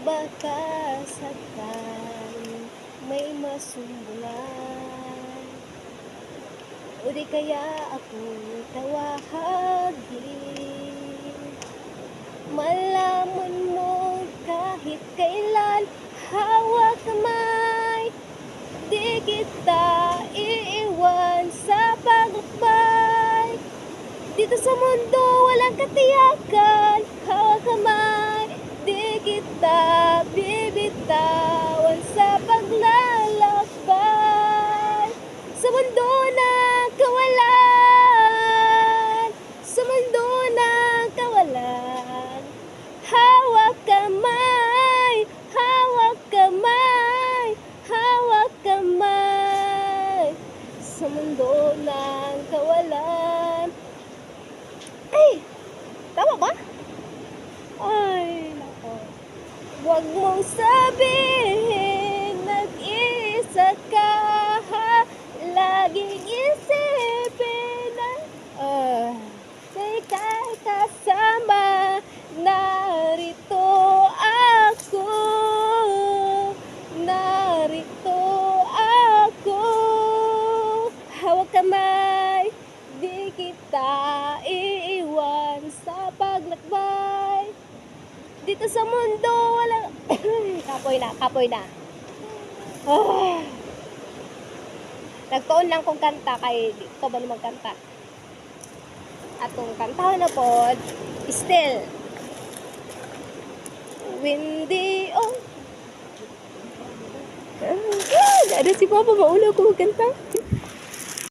baka sakali may masumbulan, o di kaya ako tawagin. Malaman mo kahit kailan, hawak kamay, di kita iiwan sa paglakbay. Dito sa mundo walang katiyakan, hawak kamay, di kita bibitawan sa paglalakbay. Sa mundo ng kawalan, sa mundo ng kawalan, hawak kamay, hawak kamay, hawak kamay. Sa mundo ng kawalan. Ay! Tama ba? Ay, nako. Huwag mong sabihin nag-isa ka, laging isipin na ika'y kasama. Narito ako, narito ako. Hawak kamay, di kita iiwan sa paglakbay. Dito sa mundo walang kapoy na. Nagtuon lang kong kanta kay di ko ba magkanta. Atong kantahan na pod still windy ada si Papa maulo ko magkanta.